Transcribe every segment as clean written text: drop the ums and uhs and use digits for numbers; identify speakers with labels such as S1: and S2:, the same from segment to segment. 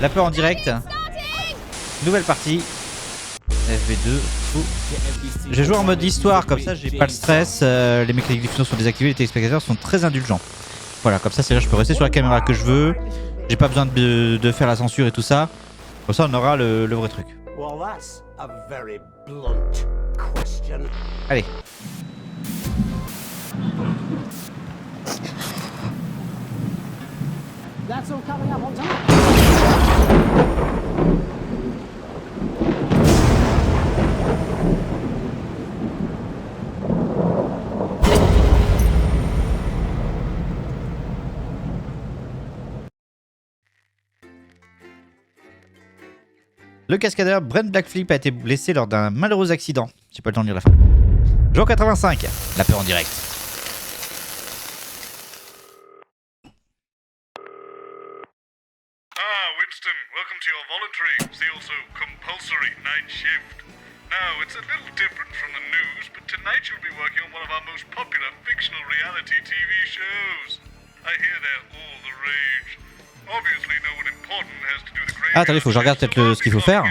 S1: La peur en direct. Nouvelle partie. FB2. Je joue en mode histoire, comme ça j'ai pas le stress. Les mécaniques diffusion sont désactivées, les téléspectateurs sont très indulgents. Voilà, comme ça c'est là je peux rester sur la caméra que je veux. J'ai pas besoin de faire la censure et tout ça. Comme ça on aura le vrai truc. Allez. That's all coming up on time. Le cascadeur Brent Blackflip a été blessé lors d'un malheureux accident. J'ai pas le temps de lire la fin. Jour 85, la peur en direct.
S2: Winston, welcome to your voluntary, see also compulsory night shift. Now, it's a little different from the news, but tonight you'll be working on one of our most popular fictional reality TV shows. I hear they're all the rage. Obviously, no one important has to do the graveyard.
S1: Ah, attendez, faut que je regarde peut-être ce qu'il faut faire.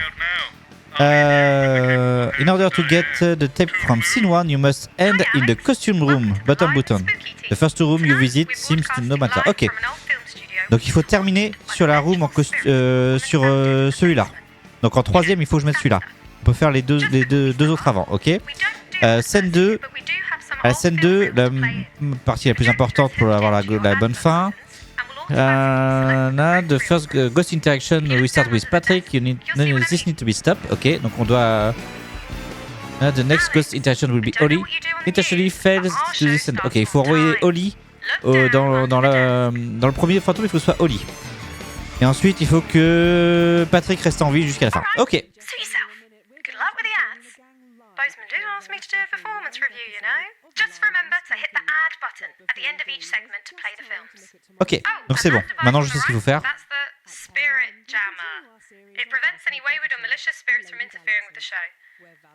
S1: In order to get the tape from scene 1, you must end in the costume room, bottom button. The first room you visit seems to no matter. Ok. Donc il faut terminer sur la room sur celui-là. Donc en troisième, il faut que je mette celui-là. On peut faire les deux autres avant, ok. Scène 2. À la scène 2, la partie la plus importante pour avoir la bonne fin. The first ghost interaction we start with Patrick. This need to be stopped. Ok, donc on doit. The next ghost interaction will be Holly. Intentionally fails to listen. Ok, il faut envoyer Holly. Dans le premier fantôme, il faut que ce soit Holly. Et ensuite, il faut que Patrick reste en vie jusqu'à la fin. Ok. Ok, donc c'est bon. Maintenant, je sais ce qu'il faut faire.
S3: It prevents any wayward or malicious spirits from interfering with the show.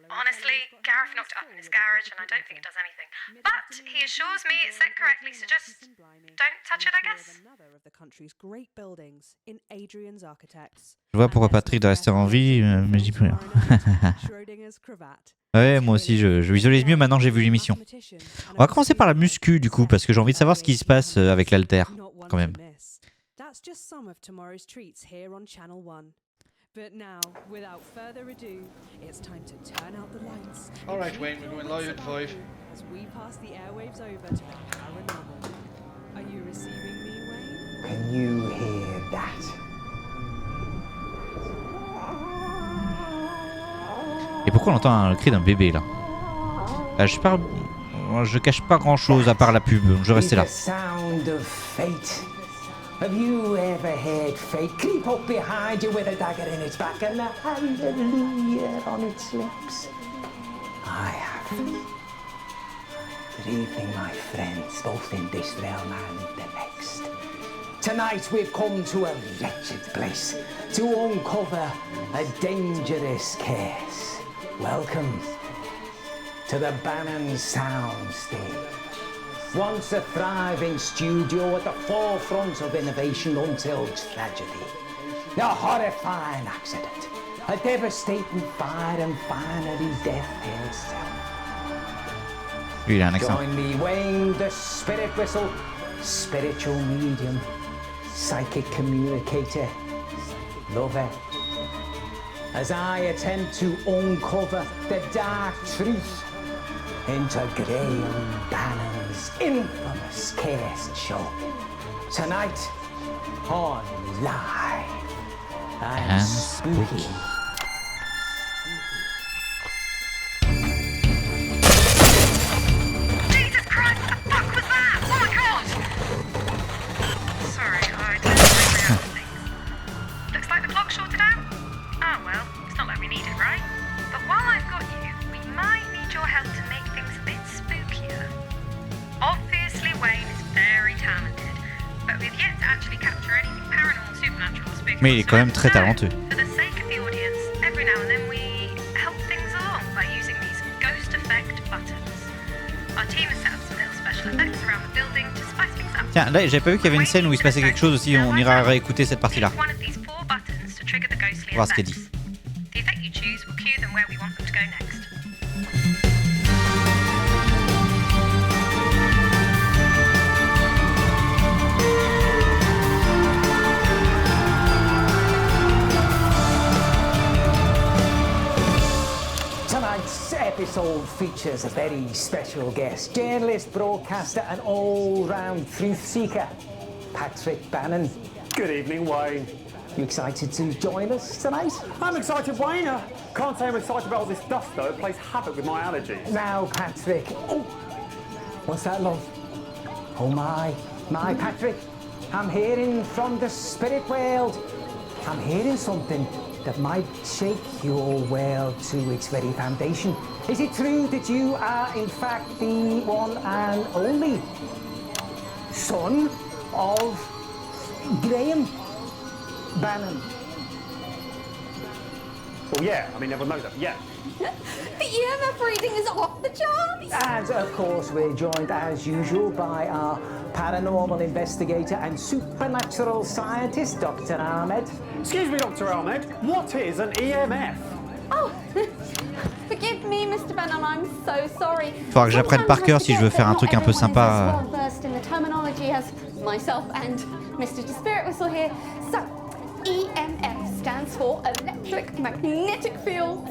S3: Honestly, Gareth knocked it up in his garage and I don't think it does anything. But he assures me it's set correctly, so just don't touch it, I guess.
S1: Je vois pourquoi Patrick doit rester en vie, mais je dis plus rien. Ouais, moi aussi, je visualise mieux maintenant que j'ai vu l'émission. On va commencer par la muscu, du coup, parce que j'ai envie de savoir ce qui se passe avec l'haltère, quand même.
S4: But now, without further ado, it's time to turn out the lights.
S5: All right, Wayne, we're going live at 5.
S4: As we pass the airwaves over to the paranormal. Are you receiving me, Wayne?
S6: Can you hear that?
S1: Et pourquoi on entend le cri d'un bébé là? Je cache pas grand chose à part la pub, je vais rester là.
S6: Have you ever heard fate creep up behind you with a dagger in its back and a hallelujah on its lips? I have. Good evening, my friends, both in this realm and the next. Tonight we've come to a wretched place to uncover a dangerous case. Welcome to the Bannon Soundstage. Once a thriving studio at the forefront of innovation until tragedy. A horrifying accident. A devastating fire and finally death itself.
S1: Il a un accent.
S6: Join me, Wayne, the spirit whistle, spiritual medium, psychic communicator, lover, as I attempt to uncover the dark truth into Graham Bannon's infamous case show. Tonight on Live and Spooky.
S3: Jesus Christ, what the fuck was that? Oh my god! Sorry, I didn't react to things. Looks like the clock shorted out. Oh well, it's not like we need it, right? But while I've got you, we might need your help to make things a bit spookier. Obviously, Wayne is very talented, but we've yet to actually capture anything paranormal, supernatural, or spooky.
S1: Mais il est quand même très talentueux.
S3: For the sake of the audience, every now and then we help things along by using these ghost effect buttons. Our team has set up some little special effects around the building to spice things up.
S1: Tiens, là, j'avais pas vu qu'il y avait une scène où il se passait quelque chose aussi. On ira réécouter cette partie-là.
S3: One of these 4 buttons
S1: On va voir ce qu'elle dit.
S3: The effect you choose will cue them where we want them to go next.
S6: Tonight's episode features a very special guest, journalist, broadcaster and all-round truth seeker, Patrick Bannon.
S7: Good evening, Wayne.
S6: You excited to join us tonight?
S7: I'm excited, Wayne. Can't say I'm excited about all this dust, though. It plays havoc with my allergies.
S6: Now, Patrick. Oh, what's that, love? Oh, my Patrick. I'm hearing from the spirit world. I'm hearing something that might shake your world to its very foundation. Is it true that you are, in fact, the one and only son of Graham Bannon?
S7: Well, yeah. I mean, everyone knows that. Yeah.
S8: The EMF reading is off the charts!
S6: And, of course, we're joined, as usual, by our paranormal investigator and supernatural scientist, Dr. Ahmed.
S7: Excuse me, Dr. Ahmed. What is an EMF?
S8: Oh, forgive me, Mr. Bannon, I'm so sorry.
S1: Faudra que j'apprenne par cœur si je veux faire un truc un peu sympa.
S8: Versed in the terminology as myself and Mr. Spirit Whistle here. So, EMF stands for electric magnetic field.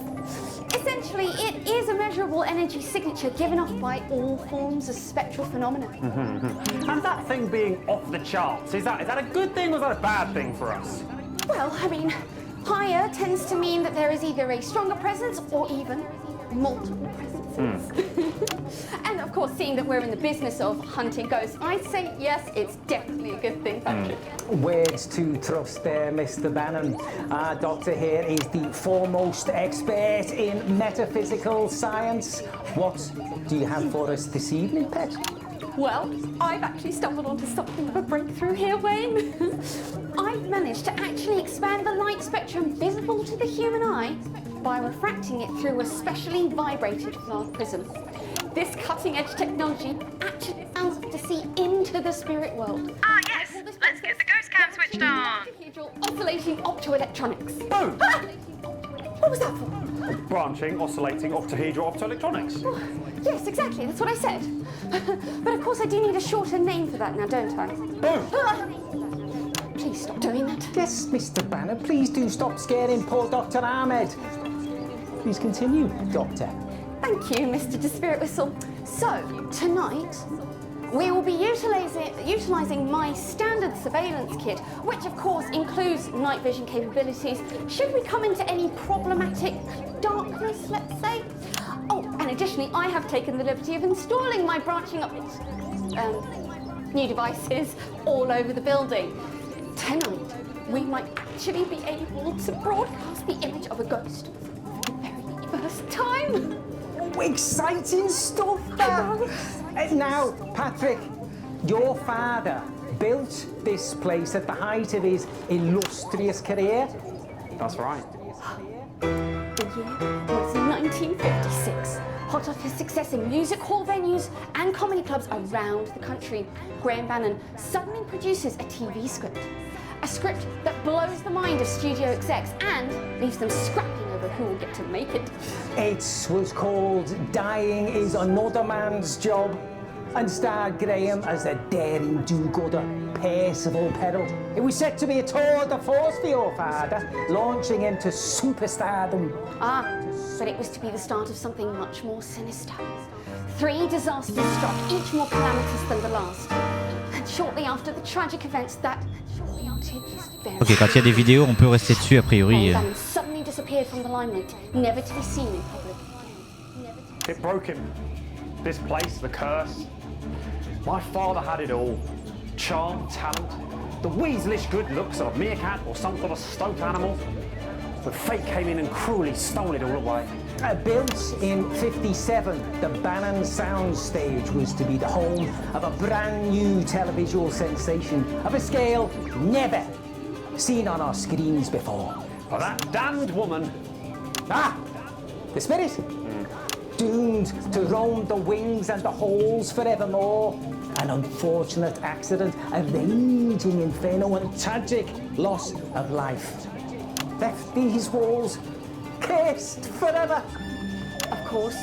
S8: Essentially, it is a measurable energy signature given off by all forms of spectral phenomena.
S7: And that thing being off the charts, is that a good thing or is that a bad thing for us?
S8: Well, I mean, higher tends to mean that there is either a stronger presence or even multiple presences. And of course, seeing that we're in the business of hunting ghosts, I'd say yes, it's definitely a good thing, Patrick.
S6: Words to trust there, Mr. Bannon. Our doctor here is the foremost expert in metaphysical science. What do you have for us this evening, Pet?
S8: Well, I've actually stumbled onto something of a breakthrough here, Wayne. I've managed to actually expand the light spectrum visible to the human eye by refracting it through a specially vibrated flat prism. This cutting-edge technology actually allows us to see into the spirit world.
S3: Ah, yes. Let's get the ghost cam switched on.
S8: Oscillating optoelectronics.
S7: Boom!
S8: What was that for?
S7: Branching, oscillating, octahedral optoelectronics.
S8: Oh, yes, exactly. That's what I said. But of course, I do need a shorter name for that now, don't I?
S7: Boom!
S8: Please stop doing that.
S6: Yes, Mr. Bannon, please do stop scaring poor Dr. Ahmed. Please continue, Doctor.
S8: Thank you, Mr. Spirit Whistle. So, tonight, we will be utilising my standard surveillance kit, which of course includes night vision capabilities, should we come into any problematic darkness, let's say. Oh, and additionally, I have taken the liberty of installing my branching up new devices all over the building. Tonight, we might actually be able to broadcast the image of a ghost for the very first time.
S6: Oh, exciting stuff, that. Now, Patrick, your father built this place at the height of his illustrious career.
S7: That's right.
S8: The year was 1956. Hot off his success in music hall venues and comedy clubs around the country, Graham Bannon suddenly produces a TV script. A script that blows the mind of studio execs and leaves them scrapping over who will get to make it.
S6: It was called Dying is Another Man's Job and starred Graham as the daring do-gooder Percival Peril. It was set to be a tour de force for your father, launching him to superstardom.
S8: Ah, but it was to be the start of something much more sinister. 3 disasters struck, each more calamitous than the last. And shortly after the tragic events that haunted his very
S1: Ok, quand il y a des vidéos, on peut rester dessus a priori.
S8: Bannon suddenly disappeared from the limelight, never to be seen in public again.
S7: It broke him. This place, the curse. My father had it all. Charm, talent, the weaselish good looks of a meerkat or some sort of stoat animal. But fate came in and cruelly stole it all away.
S6: Built in '57, the Bannon soundstage was to be the home of a brand new televisual sensation of a scale never seen on our screens before.
S7: But that damned woman.
S6: Ah, the spirit. Doomed to roam the wings and the halls forevermore. An unfortunate accident, a raging inferno, and tragic loss of life. left these walls cursed forever.
S8: Of course,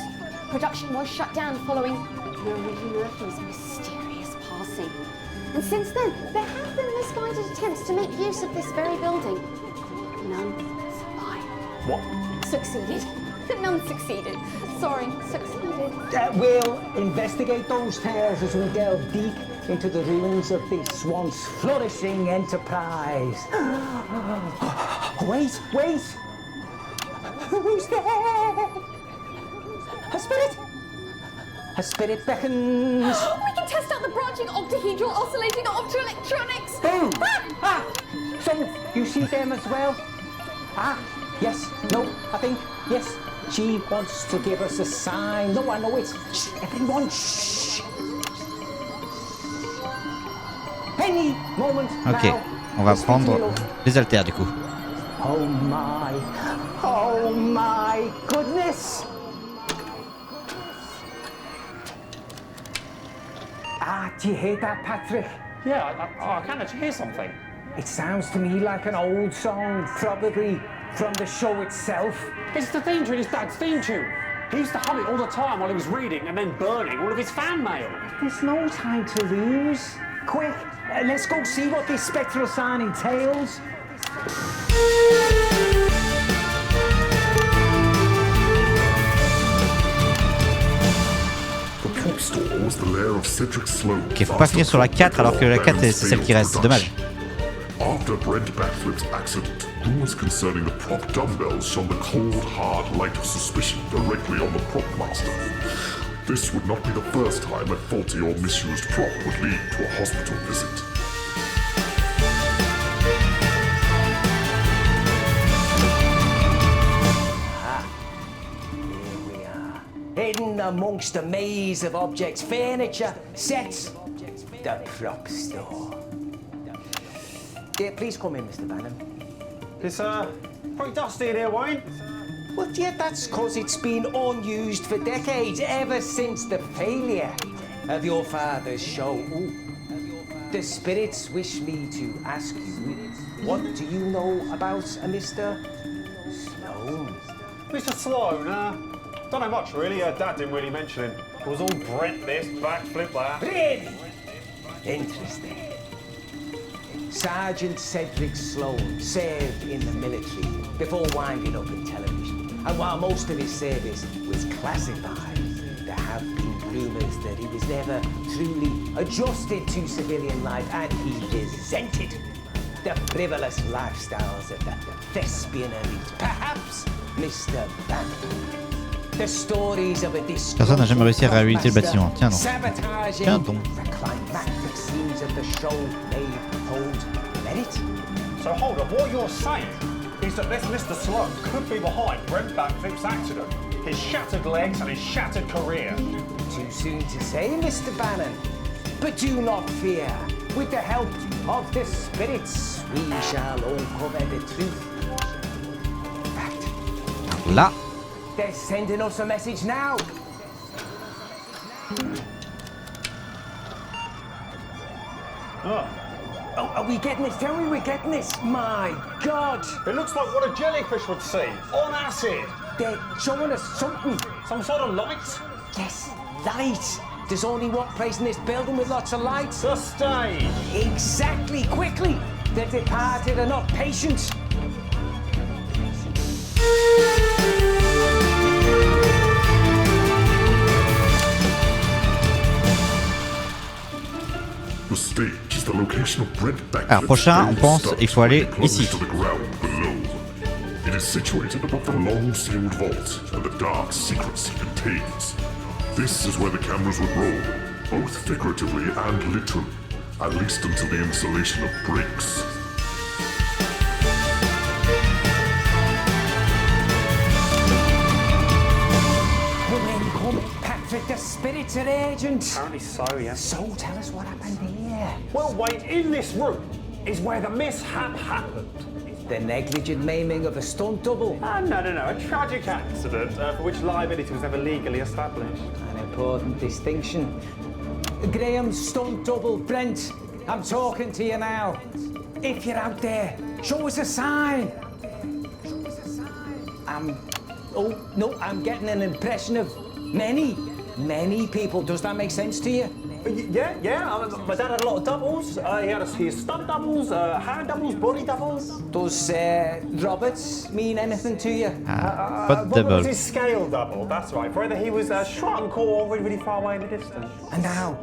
S8: production was shut down following Marie Murphy's mysterious passing. And since then, there have been misguided attempts to make use of this very building. None survived.
S7: What?
S8: Succeeded. None succeeded. Sorry, succeeded.
S6: We'll investigate those tales as we delve deep into the ruins of this once flourishing enterprise. Wait! Who's there? A spirit? A spirit beckons.
S8: We can test out the branching octahedral oscillating optoelectronics.
S6: Boom! So, you see them as well? Yes, no, I think, yes. She wants to give us a sign. No, I know it. Shh, everyone, shh. Any moment
S1: Ok,
S6: now,
S1: on va
S6: this
S1: prendre
S6: video.
S1: les haltères du coup.
S6: Oh my goodness! Do you hear that, Patrick?
S7: Yeah, I can actually hear something.
S6: It sounds to me like an old song, probably from the show itself.
S7: It's the theme tune, his dad's theme tune. He used to hum it all the time while he was reading and then burning all of his fan mail.
S6: There's no time to lose. Quick, let's go see what this spectral sign entails.
S1: Ok, faut pas finir sur la 4 alors que la 4 c'est celle qui reste, c'est dommage.
S2: After Brent Backflip's accident, rumors concerning the prop dumbbells shone the cold, hard light of suspicion directly on the prop master. This would not be the first time a faulty or misused prop would lead to a hospital visit.
S6: Here we are, hidden amongst a maze of objects, furniture, sets, the prop store. Please come in, Mr. Bannon.
S7: It's pretty dusty in here, Wayne.
S6: Well, yeah, that's because it's been unused for decades, ever since the failure of your father's show. Ooh. The spirits wish me to ask you, what do you know about a Mr. Sloan?
S7: Mr. Sloan, don't know much really. Dad didn't really mention him. It was all Brent this, backflip that.
S6: Really? Interesting. Sergeant Cedric Sloan served in the military before winding up in television. And while most of his service was classified, there have been rumours that he was never truly adjusted to civilian life, and he resented the frivolous lifestyles of the thespian elite. Perhaps Mr. Bannon. The stories of a
S1: Personne n'a jamais réussi à réhabiliter le bâtiment. Tiens donc.
S6: sabotaging
S1: Tiens donc.
S6: the climactic scenes of the show may hold merit.
S7: So hold on, what you're saying is that this Mr. Sloan could be behind Brent Backflip's accident, his shattered legs and his shattered career.
S6: Too soon to say, Mr. Bannon. But do not fear. With the help of the spirits, we shall uncover the truth. In fact,
S1: Là,
S6: they're sending us a message now. Oh, are we getting this? Tell me we're getting this. My God.
S7: It looks like what a jellyfish would see, on acid.
S6: They're showing us something.
S7: Some sort of light?
S6: Yes, light. There's only one place in this building with lots of lights.
S7: The stage.
S6: Exactly, quickly. The departed are not patient.
S2: The stage is the location of Brent Backflip's
S1: alors prochain, on
S2: failed
S1: pense
S2: stunt
S1: il faut aller
S2: slightly close
S1: ici.
S2: to the ground below. It is situated above the long sealed vault and the dark secrets it contains. This is where the cameras would roll, both figuratively and literally, at least until the installation of brakes.
S6: Come in, Patrick, the spirits are urgent.
S7: Apparently so, yes.
S6: So tell us what happened here.
S7: Well, wait, in this room is where the mishap happened.
S6: The negligent maiming of a stunt double.
S7: No, a tragic accident for which liability was never legally established.
S6: An important distinction. Graham's stunt double, Brent. I'm talking to you now. If you're out there, show us a sign. Oh, no, I'm getting an impression of many people. Does that make sense to you?
S7: Yeah. My dad had a lot of doubles. He had his stunt doubles, hand doubles, body doubles.
S6: Does Roberts mean anything to you?
S1: But
S7: Robert
S1: double.
S7: was his scale double, that's right. For whether he was shrunk or really, really far away in the distance.
S6: And now,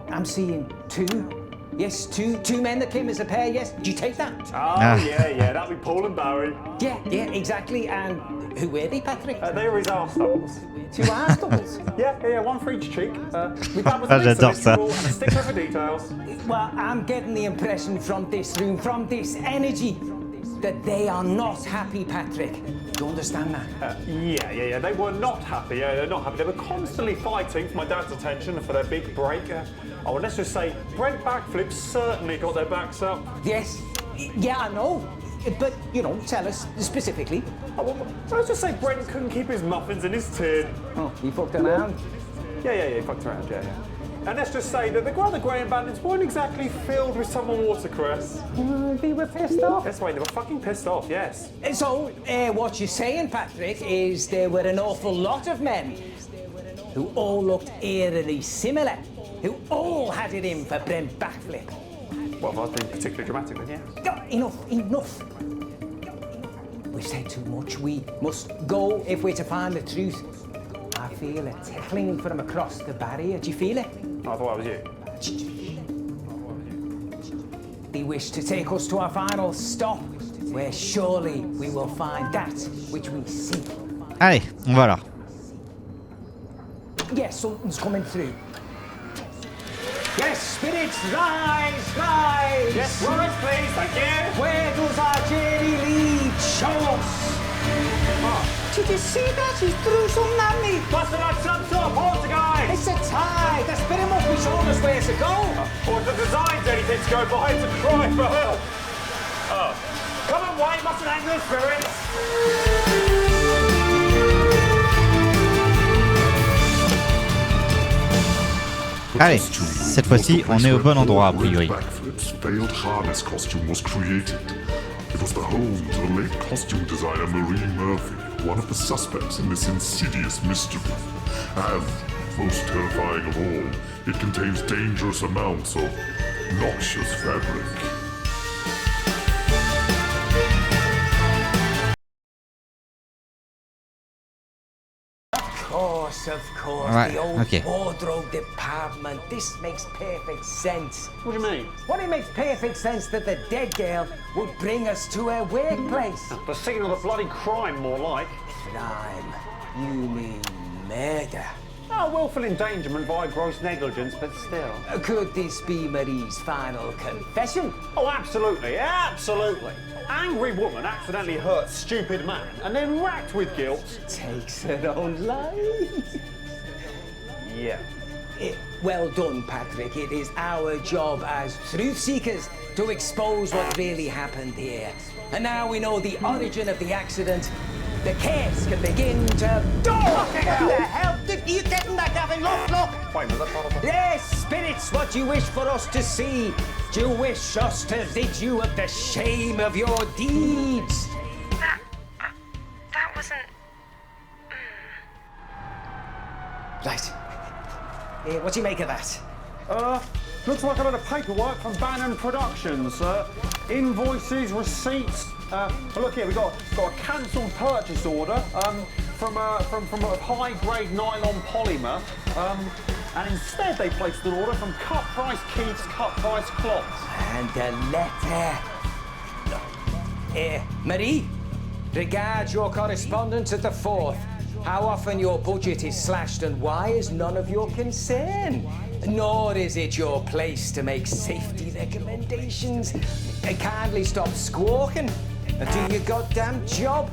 S6: I'm seeing two. Yes, two men that came as a pair, yes. Did you take that?
S7: Oh, yeah, that'd be Paul and Barry.
S6: Yeah, exactly. And who were they, Patrick?
S7: They were his arse doubles.
S6: Two arse doubles?
S7: Yeah, one for each cheek. My dad was
S1: J'adore ça.
S7: and a stickler for details.
S6: Well, I'm getting the impression from this room, from this energy, that they are not happy, Patrick. Do you understand that?
S7: Yeah. They were not happy. Yeah, they're not happy. They were constantly fighting for my dad's attention and for their big break. Oh, let's just say Brent backflips certainly got their backs up.
S6: Yes. Yeah, I know. But, tell us specifically.
S7: Oh, well, let's just say Brent couldn't keep his muffins in his tin.
S6: Oh, he fucked around?
S7: Yeah, he fucked around, yeah. And let's just say that the Grother Graham bandits weren't exactly filled with summer watercress.
S6: They were pissed off.
S7: That's right, they were fucking pissed off, yes.
S6: So, what you're saying, Patrick, is there were an awful lot of men who all looked eerily similar, who all had it in for Brent backflip.
S7: Well, if I was being particularly dramatic then, yeah.
S6: No, enough. We've said too much. We must go if we're to find the truth. I feel a tickling from across the barrier. Do you feel it?
S7: I thought that was you.
S6: They wish to take us to our final stop, where surely we will find that which we seek.
S1: Allez, on va là.
S6: Yes, something's coming through. Yes, spirits, rise!
S7: Yes, rise, please, thank you.
S6: Where does our journey lead? Show us! Did you see that? He threw something at me.
S7: Must have had some sort of poltergeist.
S6: It's a tide. The spirit must be showing us where to go.
S7: Or the design's anything to go by to cry for help. Oh. Come on, Wayne, must have hanged the spirits.
S1: Allez, cette fois-ci, on est au bon endroit a priori.
S2: Backflip's failed harness costume was created. It was the home to the late costume designer Marie Murphy, one of the suspects in this insidious mystery. And, most terrifying of all, it contains dangerous amounts of noxious fabric.
S6: Of course,
S1: Right,
S6: the old
S1: okay.
S6: wardrobe department. This makes perfect sense.
S7: What do you mean?
S6: Well, it makes perfect sense that the dead girl would bring us to her workplace.
S7: The scene of a bloody crime, more like.
S6: Crime? You mean murder?
S7: Oh, willful endangerment via gross negligence, but still.
S6: Could this be Marie's final confession?
S7: Oh, absolutely. Angry woman accidentally hurt stupid man and then racked with guilt.
S6: Takes her own life.
S7: Yeah.
S6: Well done, Patrick. It is our job as truth seekers to expose what really happened here. And now we know the origin of the accident. The case can begin to... Oh, what the hell? Are you getting that, Gavin? Look!
S7: Wait, was that part of the...
S6: Yes, spirits, what do you wish for us to see? Do you wish us to rid you of the shame of your deeds?
S3: That wasn't...
S6: Right. What do you make of that?
S7: Looks like a lot of paperwork from Bannon Productions. Invoices, receipts. Look here, we've got a cancelled purchase order from a high-grade nylon polymer. And instead they placed an order from Cut Price Keith's Cut Price Cloths.
S6: And a letter. Marie, regard your correspondence at the Forth. How often your budget is slashed and why is none of your concern. Nor is it your place to make safety recommendations. Kindly stop squawking and do your goddamn job.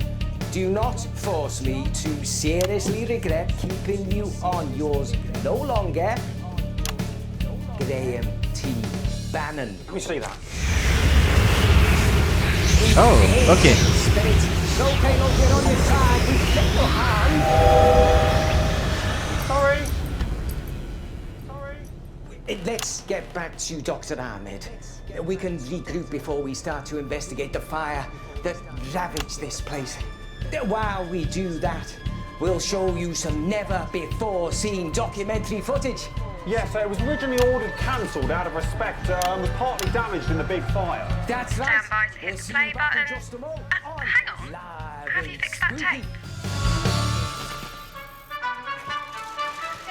S6: Do not force me to seriously regret keeping you on yours no longer, Graham T. Bannon.
S7: Let me see that.
S1: Oh, ok.
S6: Spirit, no pain, no get on your side. We take your hand.
S7: Sorry.
S6: Let's get back to Dr. Ahmed. We can regroup before we start to investigate the fire that ravaged this place. While we do that, we'll show you some never-before-seen documentary footage.
S7: Yeah, so it was originally ordered cancelled out of respect and was partly damaged in the big fire.
S6: That's right.
S3: Stand by to hit the play button. Hang on. Have you fixed that tape?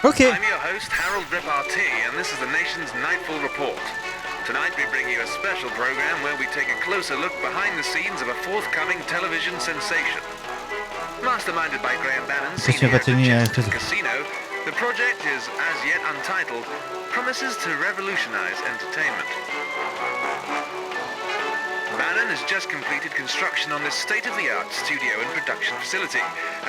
S1: Ok.
S2: I'm your host, Harold Repartee, and this is the nation's Nightfall Report. Tonight we bring you a special program where we take a closer look behind the scenes of a forthcoming television sensation. Masterminded by Graham Bannon, senior editor of Casino, the project is, as yet untitled, promises to revolutionize entertainment. Bannon has just completed construction on this state-of-the-art studio and production facility,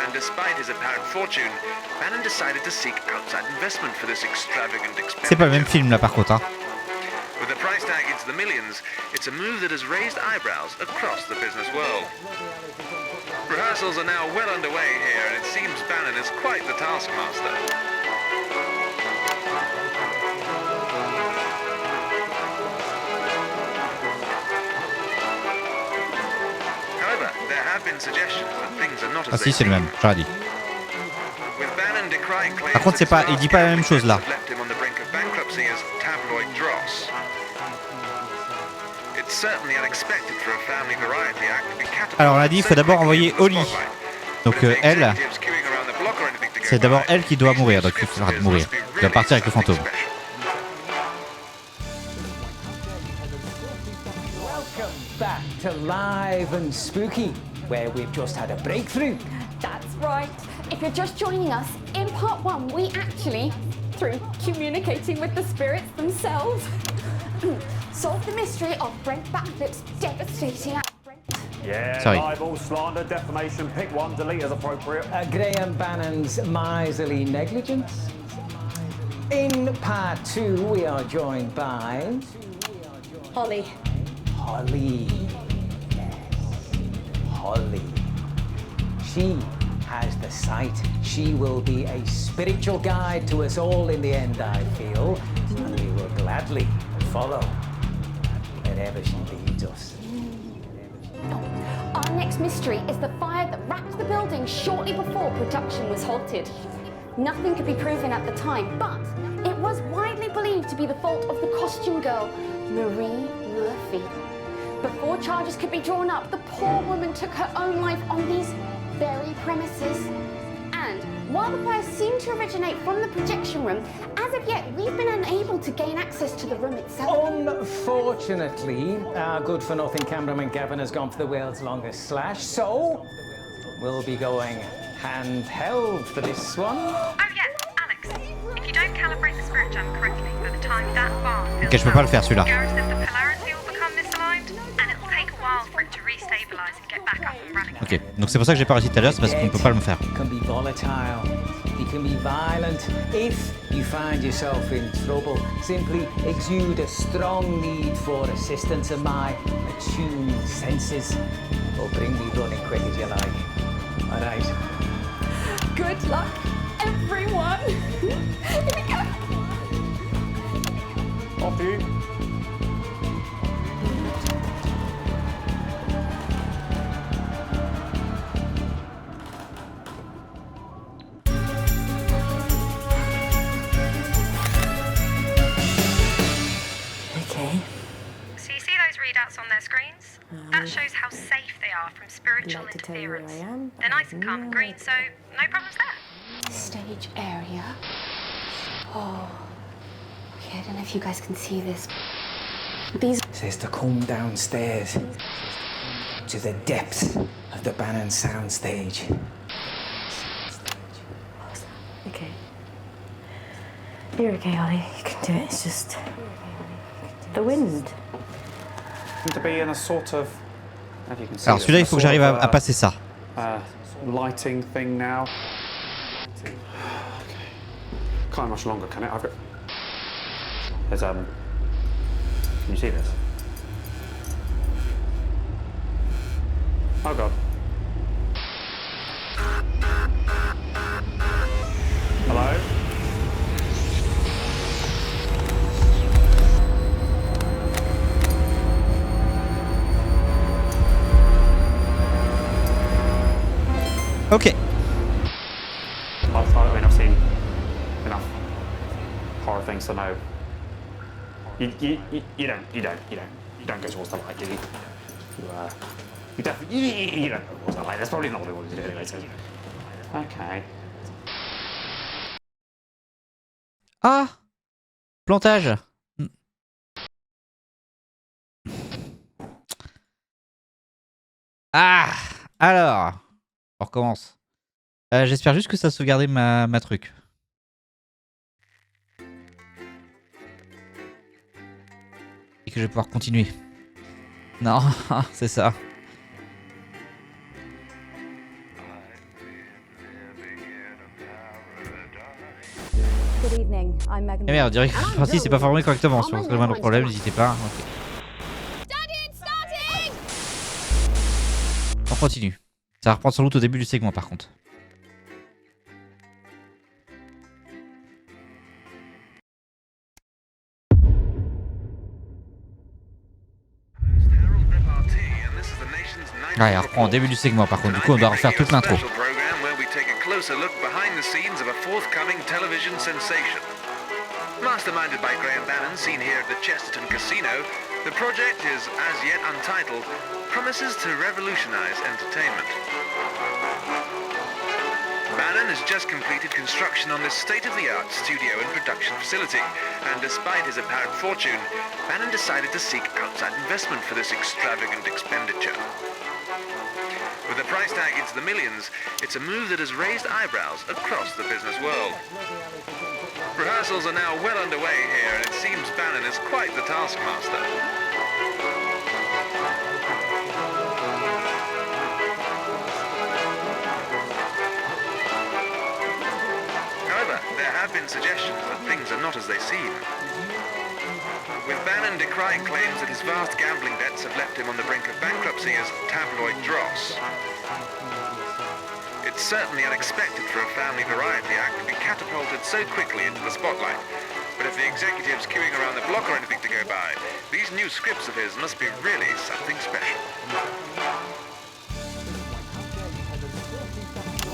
S2: and despite his apparent fortune, Bannon decided to seek outside investment for this extravagant expenditure.
S1: C'est pas le même film là par contre. Hein.
S2: With the price tag into the millions, it's a move that has raised eyebrows across the business world. Rehearsals are now well underway here, and it seems Bannon is quite the taskmaster. However, there have been suggestions that things are not as
S1: Ah si,
S2: they
S1: c'est le
S2: seem.
S1: même, j'aurais dit.
S2: With Bannon decrying claims
S1: Par contre, c'est pas, il dit pas la même chose là.
S2: have left him on the brink of bankruptcy as tabloid dross. It's certainly unexpected for a family variety act to be catapulted.
S1: Alors on a dit, il faut d'abord envoyer au lit. Donc elle, c'est d'abord elle qui doit mourir, donc il faudra mourir. Elle doit partir avec le fantôme.
S6: Welcome back to Live and Spooky, where we've just had a breakthrough.
S8: That's right. If you're just joining us, in part 1, we actually, through communicating with the spirits themselves, solved the mystery of Brent Backflip's devastating outbreak.
S7: Yeah,
S1: Sorry.
S7: libel, slander, defamation, pick one, delete as appropriate.
S6: Graham Bannon's miserly negligence. In part 2, we are joined by
S8: Holly.
S6: Holly. Yes, Holly. She has the sight. She will be a spiritual guide to us all in the end, I feel, and we will gladly follow wherever she leads us.
S8: Our next mystery is the fire that wrapped the building shortly before production was halted. Nothing could be proven at the time, but it was widely believed to be the fault of the costume girl, Marie Murphy. Before charges could be drawn up, the poor woman took her own life on these very premises. And while the fire seemed to originate from the projection room, as of yet we've been unable to gain access to the room itself.
S6: Unfortunately, our good-for-nothing cameraman Gavin has gone for the world's longest slash, so we'll be going handheld for this one.
S3: Oh yeah, Alex. If you don't calibrate the spirit jam correctly by the time that bar fills
S1: Ok, je peux pas le faire celui-là.
S3: Gareth says the polarity will become misaligned, and it'll take a while for it to restabilize and get back up and running.
S1: Ok, donc c'est pour ça que j'ai pas réussi tout à l'heure, c'est parce qu'on peut pas le faire.
S6: It can be volatile. It can be violent. If you find yourself in trouble, simply exude a strong need for assistance, and my attuned senses will bring me running quick as you like. All right.
S8: Good luck, everyone. Here we go.
S7: Off you.
S9: Okay.
S3: So you see those readouts on their screens? That shows how safe they are from spiritual
S9: I'd like to tell you where
S3: interference.
S9: I am.
S3: They're nice and calm and green, so no problems there.
S8: Stage area. Oh. Okay, I don't know if you guys can see this. These
S6: Says to come downstairs to the depths of the Bannon soundstage.
S9: Okay. You're okay, Ollie. You can do it. It's just the wind.
S7: Seem to be in a sort of. I don't know if you can see
S1: Alors
S7: this,
S1: celui-là,
S7: a
S1: il faut que
S7: sort
S1: j'arrive
S7: of,
S1: à passer ça.
S7: Lighting thing now. Can't much longer, can it? I've got. There's Can you see this? Oh god. Hello?
S1: Ok.
S7: I mean, I've seen enough horror things to know. You don't go towards the light, do you? You definitely you don't go towards the light. That's probably not what we wanted to do anyway. So, okay.
S1: Ah, plantage. Ah, alors, on recommence. J'espère juste que ça a sauvegardé ma truc. Et que je vais pouvoir continuer. Non, c'est ça.
S10: Good evening, I'm Megan.
S1: Eh merde, on dirait que la partie c'est pas formé correctement. Si vous avez un problème, n'hésitez pas. Okay. On continue. Ça va reprendre sans doute au début du segment par contre. Ouais, on reprend au début du segment par contre. Du coup, on doit refaire toute l'intro.
S11: Masterminded by Graham Bannon, seen here at the Chesterton Casino, the project is, as yet untitled, promises to revolutionize entertainment. Bannon has just completed construction on this state-of-the-art studio and production facility, and despite his apparent fortune, Bannon decided to seek outside investment for this extravagant expenditure. With the price tag into the millions, it's a move that has raised eyebrows across the business world. Rehearsals are now well underway here, and it seems Bannon is quite the taskmaster. However, there have been suggestions that things are not as they seem. With Bannon decrying claims that his vast gambling debts have left him on the brink of bankruptcy as tabloid dross. It's certainly unexpected for a family variety act to be catapulted so quickly into the spotlight. But if the executives queuing around the block are anything to go by, these new scripts of his must be really something special.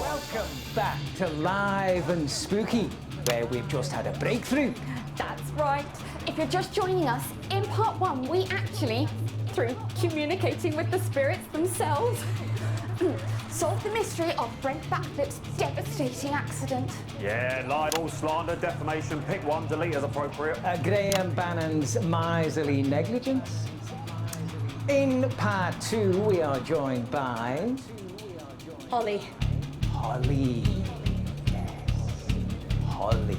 S6: Welcome back to Live and Spooky, where we've just had a breakthrough.
S8: That's right. If you're just joining us, in part one, we actually, through communicating with the spirits themselves, solved the mystery of Brent Backflip's devastating accident.
S7: Yeah, libel, slander, defamation. Pick one, delete as appropriate.
S6: Graham Bannon's miserly negligence. In part two, we are joined by...
S10: Holly.
S6: Holly. Yes. Holly.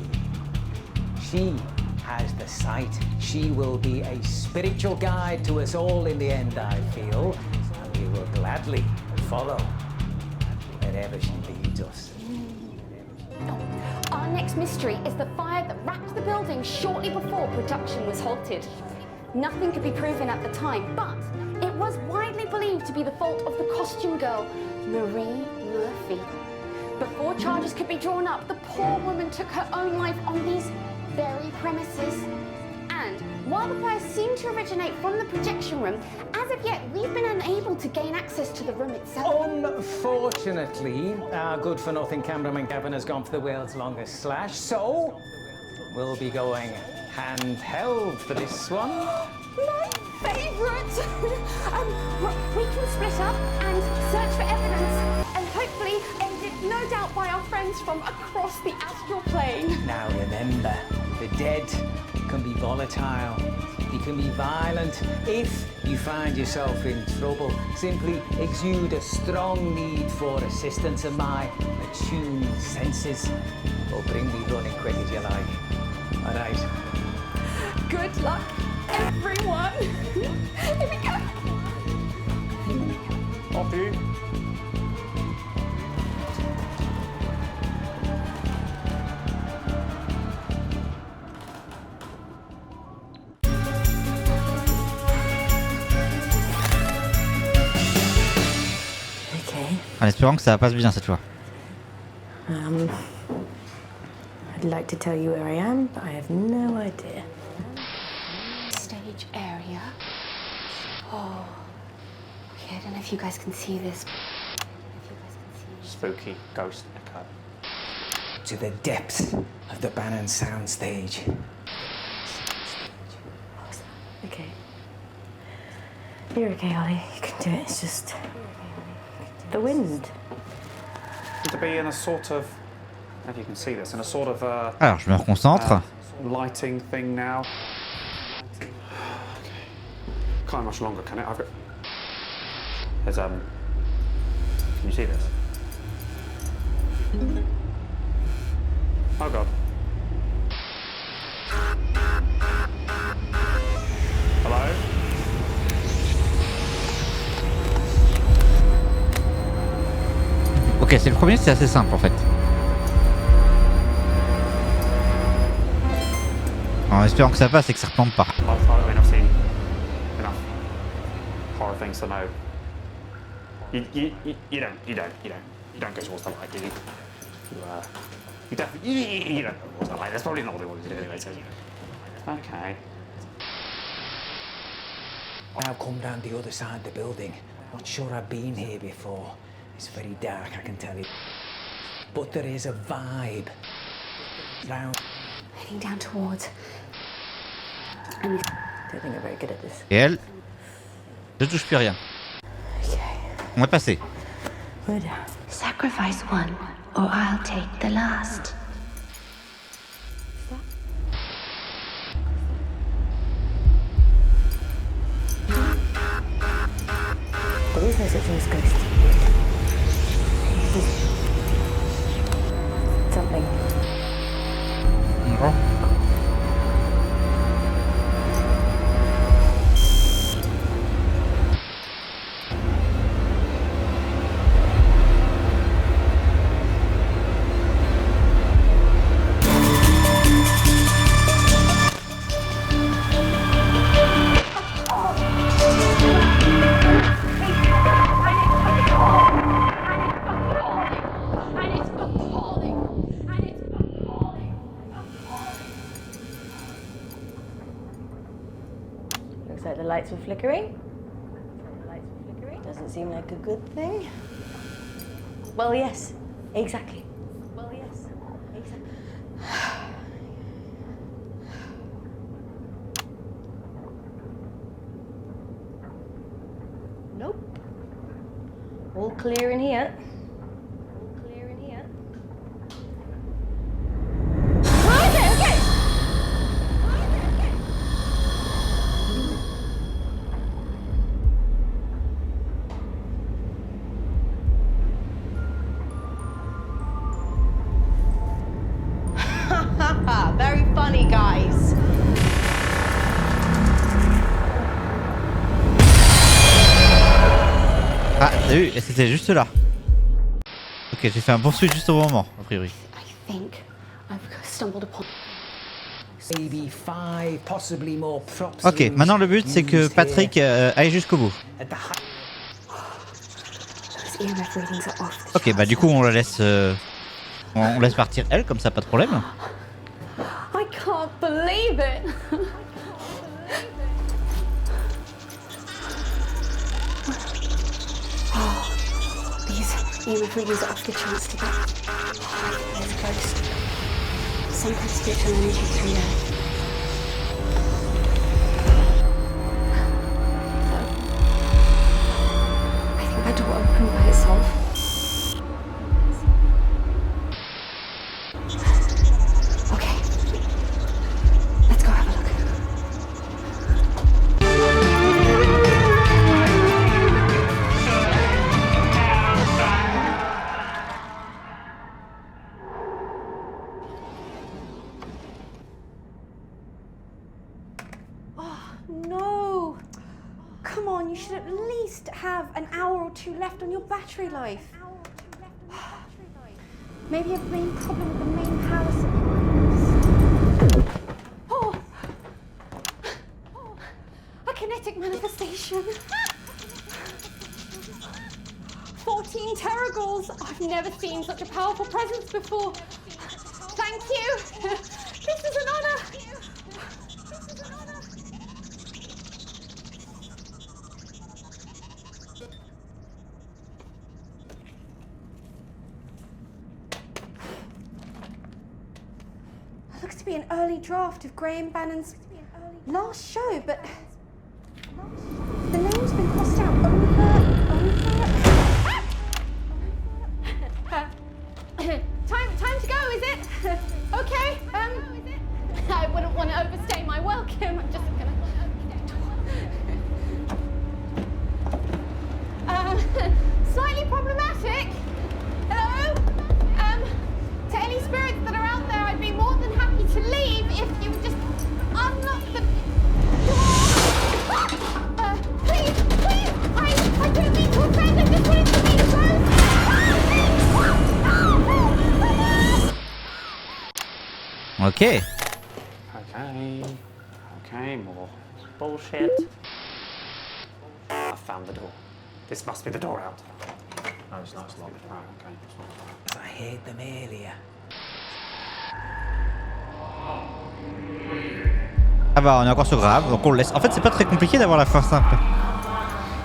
S6: She has the sight. She will be a spiritual guide to us all in the end, I feel. And we will gladly follow wherever she leads us.
S8: Our next mystery is the fire that wrapped the building shortly before production was halted. Nothing could be proven at the time, but it was widely believed to be the fault of the costume girl, Marie Murphy. Before charges could be drawn up, the poor woman took her own life on these very premises. And while the fire seemed to originate from the projection room, as of yet we've been unable to gain access to the room itself.
S6: Unfortunately, our good-for-nothing cameraman Gavin has gone for the world's longest slash, so we'll be going handheld for this one.
S8: My favourite! We can split up and search for evidence, and hopefully aided no doubt by our friends from across the astral plane.
S6: Now remember, the dead can be volatile, they can be violent. If you find yourself in trouble, simply exude a strong need for assistance, and my attuned senses will bring me running quick as you like. All right.
S8: Good luck, everyone. Here we go.
S7: Off to you.
S1: En espérant que ça passe bien cette fois.
S9: I'd like to tell you where I am, but I have no idea.
S8: Stage area. Oh, okay, I don't know if you guys can see this.
S7: spooky ghost echo.
S6: To the depths of the Bannon soundstage.
S9: Okay. You're okay, Ollie. You can do it. It's just the wind.
S7: To be in a sort of, I don't know if you can see this, in a sort of
S1: Alors, je me reconcentre.
S7: lighting thing now. Can't much longer, can it? I've got. There's Can you see this? Oh god. Hello?
S1: Ok, c'est le premier, c'est assez simple en fait. En espérant que ça passe et que ça replante pas.
S7: I've seen enough horror things to know. You don't go towards the light, do you? You definitely you don't go towards the light. That's probably not what they want to do anyway. So okay.
S6: I've come down the other side of the building. Not sure I've been here before. It's very dark, I can tell you. But there is a vibe. Round.
S8: Heading down towards.
S9: I don't think I'm very good at this.
S1: Et elle, je touche plus rien. On va passer.
S9: We're down.
S12: Sacrifice one, or I'll take the last.
S9: There is no such thing as ghosts. Something. Looks like the lights were flickering. Doesn't seem like a good thing. Well, yes, exactly. Well, yes, exactly. Nope. All clear in here. All clear in here. Oh, okay, okay. Very funny, guys.
S1: Ah, t'as vu, c'était juste là. Ok, j'ai fait un bon switch juste au bon moment, a priori.
S8: I think I've stumbled upon.
S6: Maybe 5, possibly more props.
S1: Ok, maintenant le but c'est que Patrick aille jusqu'au bout.
S8: Those EMF readings are off.
S1: Ok, bah du coup on la laisse, on laisse partir elle, comme ça pas de problème.
S8: I can't believe it. Oh, these EMF readings are off the charts to get. There's a ghost. Some kind of spiritual energy through there. I think that door opened by itself. Okay. Let's go have a look.
S13: No! Come on, you should at least have an hour or two left on your battery life. Maybe a main problem with the main power supplies. Oh! A kinetic manifestation. 14 teragals! I've never seen such a powerful presence before. Thank you! This is an honor!
S8: supposed to be an early draft of Graham Bannon's last show, but the name's been crossed out over and over. Time to go, is it? Okay. I wouldn't want to overstay my welcome. I'm just gonna. Slightly problematic. Hello. To any spirits that are out there, I'd be more than happy to leave if you would just unlock the door. Please. I don't mean to offend. I just wanted to be close.
S1: Ok.
S7: Okay, more bullshit. I found the door. This must be the door out. No, it's not. It's locked. Right, okay.
S6: I heard them earlier.
S1: Ah bah on est encore sur grave, donc on le laisse. En fait c'est pas très compliqué d'avoir la fin simple.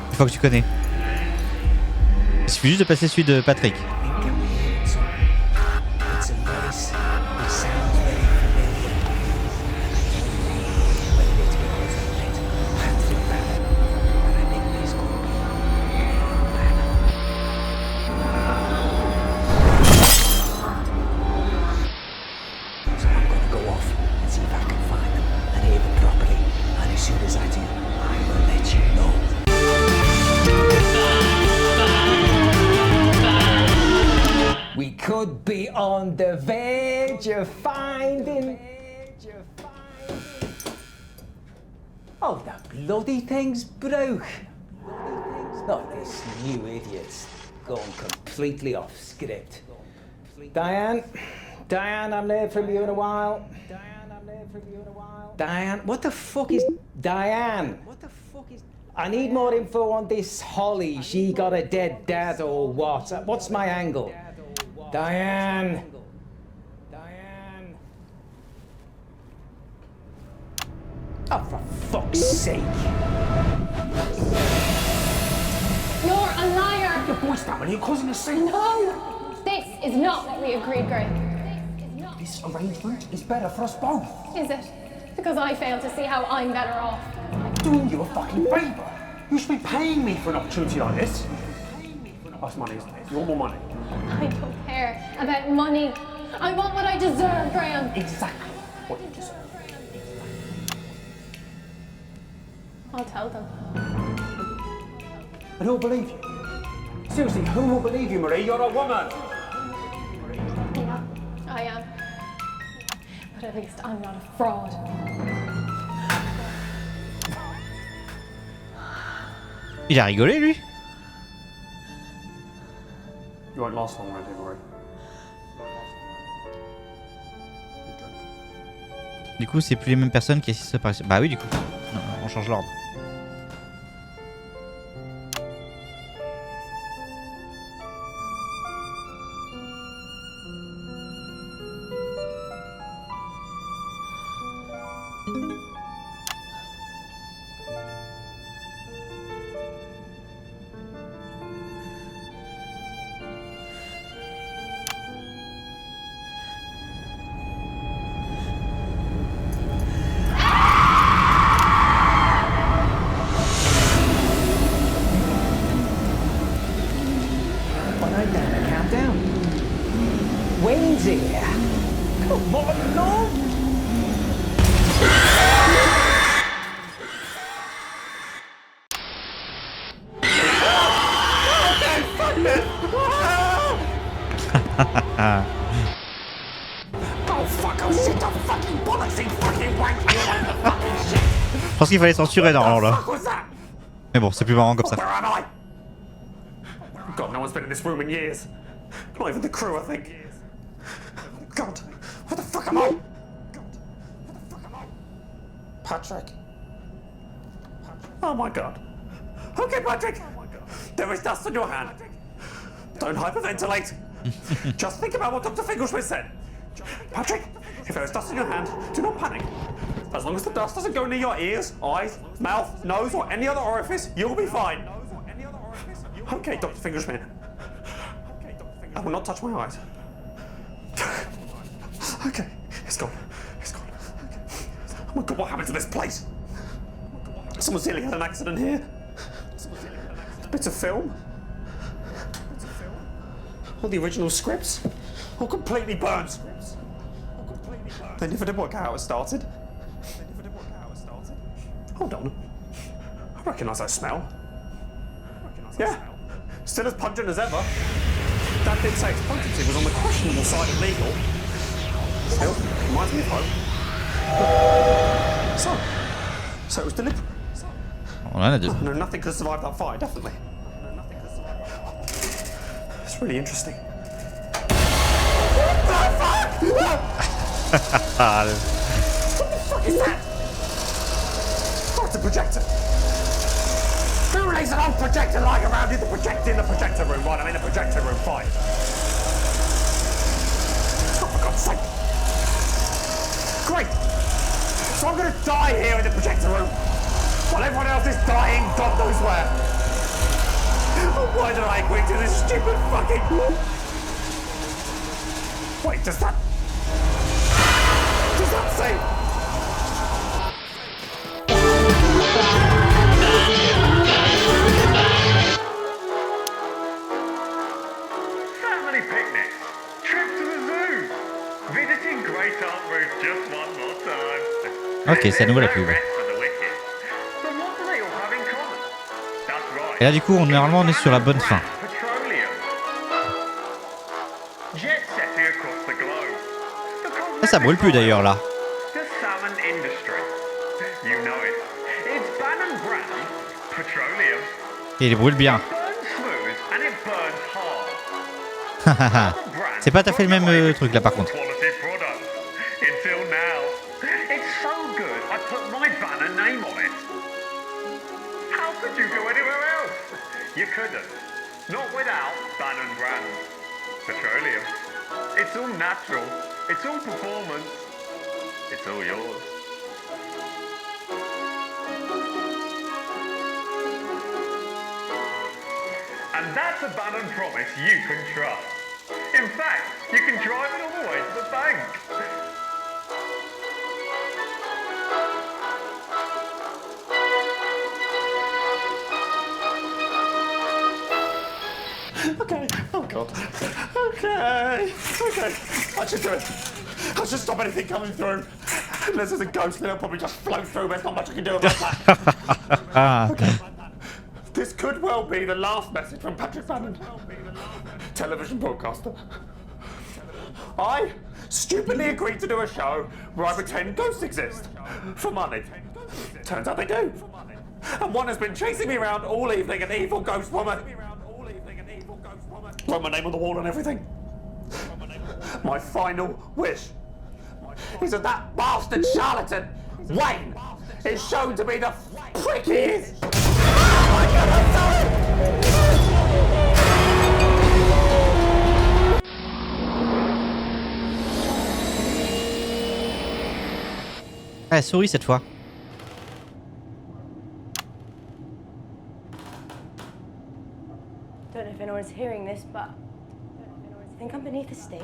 S1: Une fois que tu connais. Il suffit juste de passer celui de Patrick.
S6: Could be on the verge of finding. Oh, the bloody thing's broke. Not this new idiot's gone completely off script. Diane, I haven't heard from you in a while. Diane, what the fuck is Diane? I need more info on this Holly. She got a dead dad or what? What's my angle? Diane! Oh, for fuck's sake!
S8: You're a liar!
S7: Your voice that when you're causing a scene.
S8: No! This is not what we agreed, Graham.
S7: This arrangement is better for us both.
S8: Is it? Because I fail to see how I'm better off.
S7: I'm doing you a fucking favour. You should be paying me for an opportunity like this. That's money, isn't it? You want more money?
S8: I don't care about money. I want what I deserve, Graham.
S7: Exactly what you deserve.
S8: I'll tell them.
S7: And who'll believe you? Seriously, who will believe you, Marie? You're a woman!
S8: Yeah, I am. But at least I'm not a fraud.
S1: Il a rigolé lui.
S7: You won't last long, Randy, Marie.
S1: Du coup c'est plus les mêmes personnes qui assistent par ici. Bah oui du coup. Non, on change l'ordre.
S6: Wayne's here. Come on, no.
S7: Oh fuck, oh shit, oh fucking bollocks, you fucking wank, you fucking shit.
S1: Je pense qu'il fallait censurer normalement là. Mais bon, c'est plus marrant comme ça.
S7: Where am I? God, no one's been in this room in years. Not even the crew, I think. God, what the fuck am I? Patrick. Oh my God. Okay, Patrick. There is dust on your hand. Don't hyperventilate. Just think about what Dr. Finkelschmidt said. Patrick, if there is dust on your hand, do not panic. As long as the dust doesn't go near your ears, eyes, mouth, nose, or any other orifice, you'll be fine. Okay, Dr. Finkelschmidt. I will not touch my eyes. Okay, it's gone. Oh my god, what happened to this place? Someone's nearly had an accident here. Bits of film. All the original scripts. All completely burned. They never did work out how it started. Hold on. I recognise that smell. Yeah. Still as pungent as ever. Dad did say its potency was on the questionable side of legal. Still, reminds me of home. So it was deliberate. No, nothing could have survived that fire, definitely. It's really interesting. What the fuck? What the fuck is that? Oh, it's a projector. Who lays an old projector lying around in the projector room? Right, I'm in the projector room, fine. Oh, for God's sake. Great. So I'm gonna die here in the projector room while everyone else is dying God knows where. Why did I agree to this stupid fucking... Wait, does that say...
S2: Family picnics, trip to the zoo, visiting Great Aunt Ruth just one more time.
S1: Ok, c'est à nouveau la pub. Et là du coup, normalement on est sur la bonne fin. Ça brûle plus d'ailleurs là. Et il brûle bien. C'est pas tout à fait le même truc là par contre.
S2: You couldn't. Not without Bannon brand. Petroleum. It's all natural. It's all performance. It's all yours. And that's a Bannon promise you can trust. In fact, you can drive it all the way to the bank.
S7: Okay, oh god. Okay. I should do it. I should stop anything coming through. Unless there's a ghost, then it'll probably just float through. There's not much I can do about that. Okay. This could well be the last message from Patrick Bannon, television broadcaster. I stupidly agreed to do a show where I pretend ghosts exist for money. Turns out they do. And one has been chasing me around all evening, an evil ghost woman. Wrote my name on the wall and everything. My final wish is that that bastard charlatan, Wayne, is shown to be the prick he is. Oh my God, I'm
S1: sorry. Ah, souris cette fois.
S9: Don't know if anyone's hearing this, but I think I'm beneath the stage.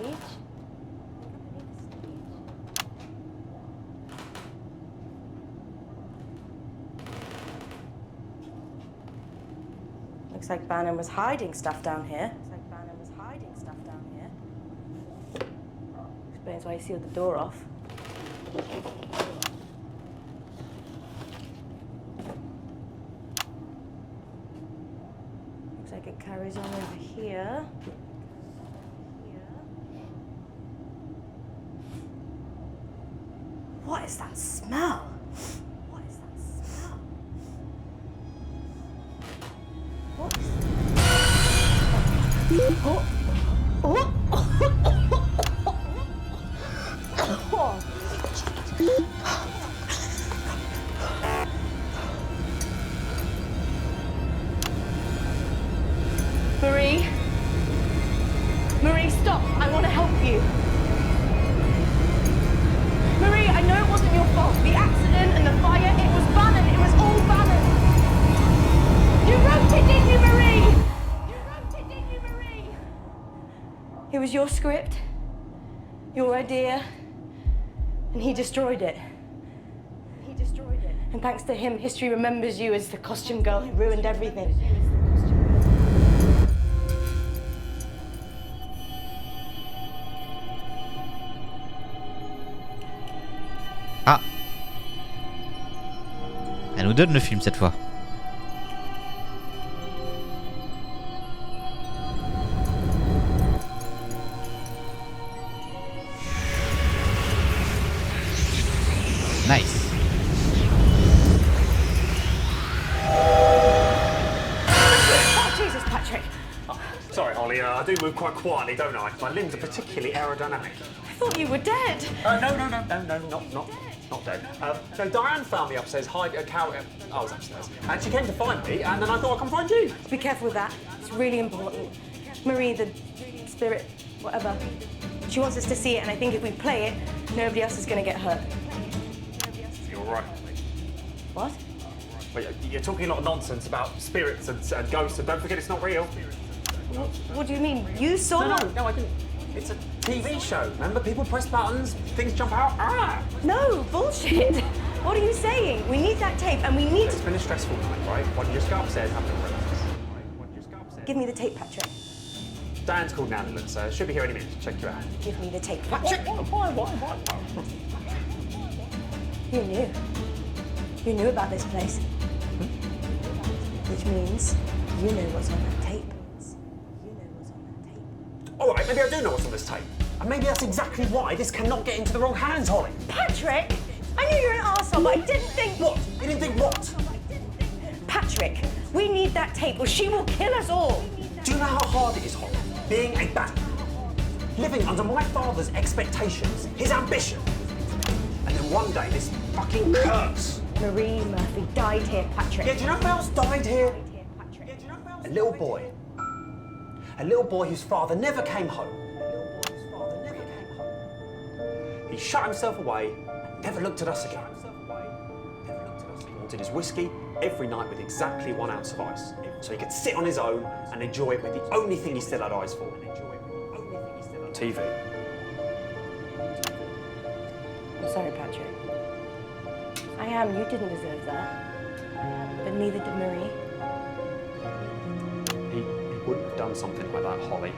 S9: Looks like Bannon was hiding stuff down here. Explains why he sealed the door off. Looks like it carries on over here. What is that smell? What is that smell? What is that? Oh. Marie, stop. I want to help you. Marie, I know it wasn't your fault. The accident and the fire, it was Bannon. It was all Bannon. You wrote it, didn't you, Marie? You wrote it, didn't you, Marie? It was your script, your idea, and he destroyed it. And thanks to him, history remembers you as the costume girl who ruined everything.
S1: Ah. Elle nous donne le film cette fois. Nice.
S9: Oh, Jesus, Patrick.
S7: Oh, sorry, Holly, I do move quite quietly, don't I? My limbs are particularly aerodynamic.
S9: I thought you were dead.
S7: No, not dead. No, Diane found me upstairs, I was upstairs, and she came to find me, and then I thought I'd come find you.
S9: Be careful with that. It's really important. Marie, the spirit, whatever, she wants us to see it, and I think if we play it, nobody else is going to get hurt.
S7: You're right.
S9: What?
S7: Well, you're talking a lot of nonsense about spirits and ghosts, and don't forget it's not real.
S9: What do you mean? You saw
S7: No, I didn't. It's a TV show, remember? People press buttons, things jump out. Ah!
S9: No, bullshit. What are you saying? We need that tape, and we need
S7: It's been a stressful night, right? Why don't you just go upstairs and have a relax?
S9: Give me the tape, Patrick.
S7: Dan's called an ambulance, should be here any minute to check you out.
S9: Give me the tape,
S7: Patrick!
S9: Why? You knew. You knew about this place. Which means you know what's on that tape.
S7: All right, maybe I do know what's on this tape. And maybe that's exactly why this cannot get into the wrong hands, Holly.
S9: Patrick! I knew you were an arsehole, but I didn't think...
S7: What? You didn't think what?
S9: Patrick, we need that tape or she will kill us all.
S7: Do you know how hard it is, Holly? Being a bat. Living under my father's expectations, his ambition. And then one day, this fucking curse.
S9: Marie Murphy died here, Patrick.
S7: Yeah, do you know who else died here? A little boy. A little boy whose father never came home. He shut himself away and never looked at us again. He wanted his whiskey every night with exactly 1 ounce of ice, so he could sit on his own and enjoy it with the only thing he still had eyes for. TV.
S9: I'm sorry, Patrick. I am. You didn't deserve that. But neither did Marie.
S7: He wouldn't have done something like that, Holly.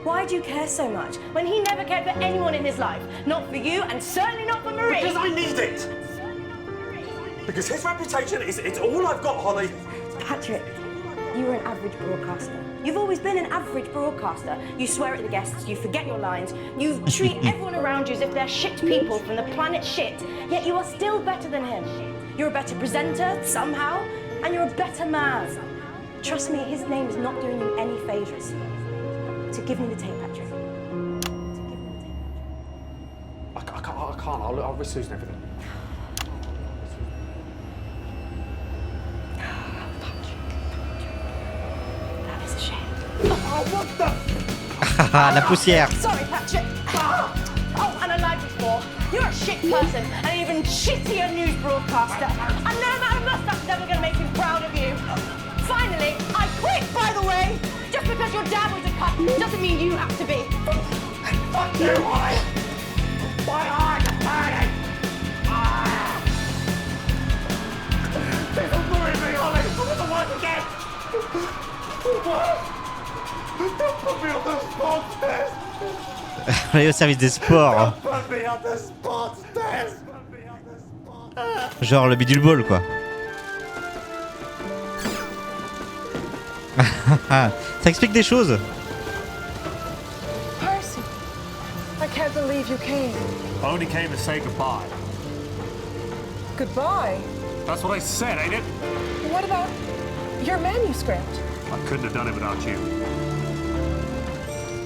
S9: Why do you care so much when he never cared for anyone in his life? Not for you and certainly not for Marie.
S7: Because I need it! Because his reputation it's all I've got, Holly.
S9: Patrick, you were an average broadcaster. You've always been an average broadcaster. You swear at the guests, you forget your lines, you treat everyone around you as if they're shit people from the planet shit, yet you are still better than him. You're a better presenter, somehow, and you're a better man. Trust me, his name is not doing you any favours. So give me the tape, Patrick.
S7: I can't. I'll risk losing everything.
S9: That is a shame.
S7: Oh, what the?
S1: La poussière.
S9: Sorry, Patrick. Oh, and I lied before. You're a shit person, and an even shittier news broadcaster. And no amount of mustache is ever going to make him proud of you. Finally, I quit, by the way. Just because your dad was a cunt doesn't mean you have to be.
S7: Fuck you, Holly! My eyes are burning! Please don't ruin me, Holly! I want to work again! Don't put me on the sports test!
S1: On est au service des sports.
S7: Don't put me on the sports test!
S1: Genre le bidule ball, quoi. Ça explique des choses.
S4: Percy, I can't believe you came.
S14: I only came to say goodbye.
S4: Goodbye.
S14: That's what I said, ain't it?
S4: What about your manuscript?
S14: I couldn't have done it without you.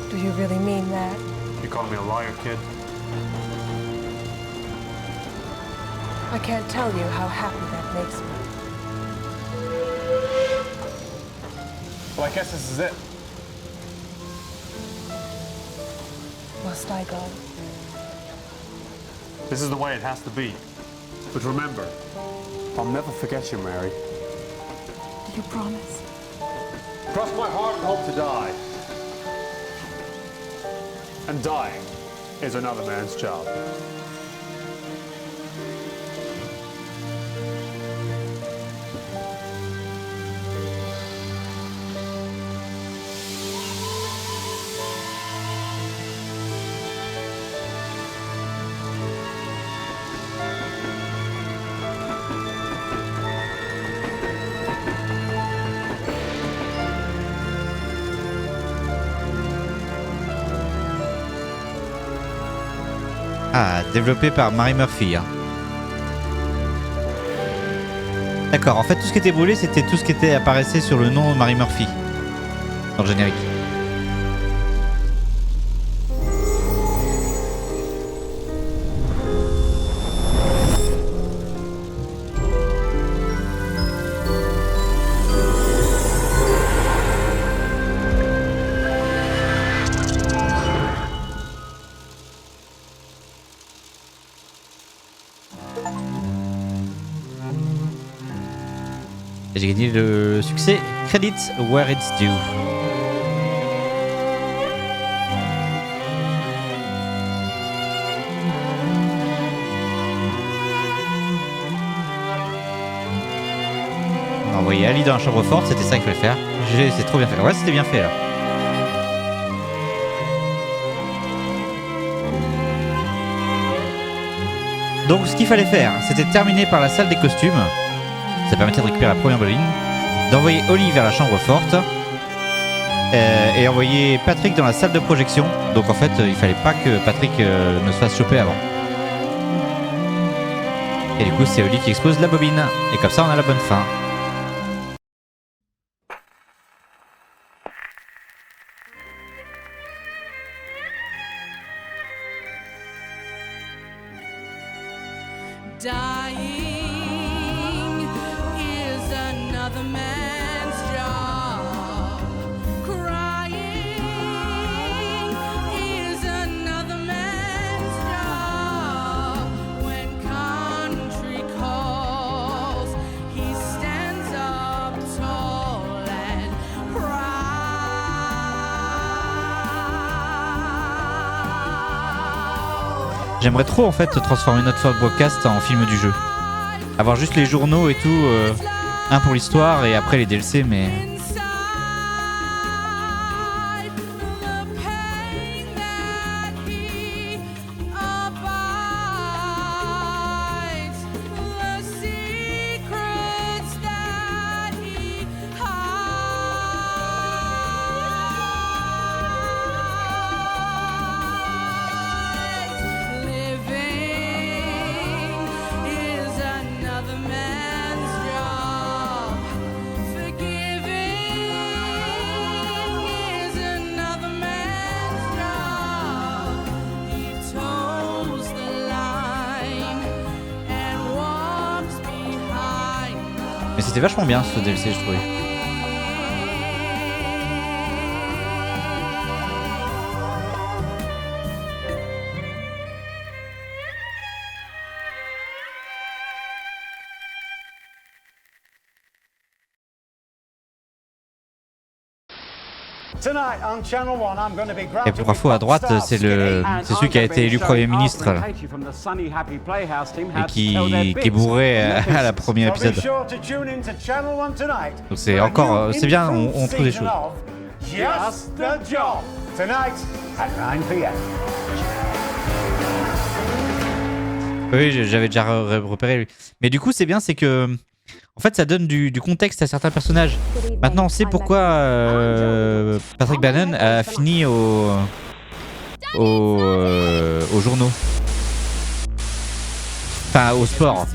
S4: Do you really mean that?
S14: You calling me a liar, kid?
S4: I can't tell you how happy that makes me.
S14: Well, I guess this is it.
S4: Must I go?
S14: This is the way it has to be. But remember, I'll never forget you, Mary.
S4: Do you promise?
S14: Cross my heart and hope to die. And dying is another man's job.
S1: Ah, développé par Mary Murphy. Hein. D'accord, en fait tout ce qui était brûlé c'était tout ce qui était apparaissait sur le nom Mary Murphy dans le générique. Et j'ai gagné le succès Credits Where It's Due. On a envoyé Ali dans la chambre forte, c'était ça qu'il fallait faire. C'est trop bien fait. Ouais, c'était bien fait là. Donc ce qu'il fallait faire, c'était terminer par la salle des costumes. Ça permettait de récupérer la première bolline, d'envoyer Oli vers la chambre forte et envoyer Patrick dans la salle de projection. Donc en fait, il fallait pas que Patrick ne se fasse choper avant. Et du coup, c'est Oli qui expose la bobine. Et comme ça, on a la bonne fin.
S15: Dying is another man's job. Crying is another man's job. When country calls, he stands up tall and proud.
S1: J'aimerais trop en fait transformer notre podcast en film du jeu. Avoir juste les journaux et tout, un pour l'histoire et après les DLC, mais... Mais c'était vachement bien ce DLC, je trouvais. Et pour info, à droite, c'est celui qui a été élu Premier ministre et qui est bourré à la première épisode. Donc c'est encore, c'est bien, on trouve des choses. Oui, j'avais déjà repéré lui. Mais du coup, c'est bien, c'est que en fait, ça donne du contexte à certains personnages. Maintenant, on sait pourquoi Patrick Bannon a fini aux journaux. Enfin, au sport.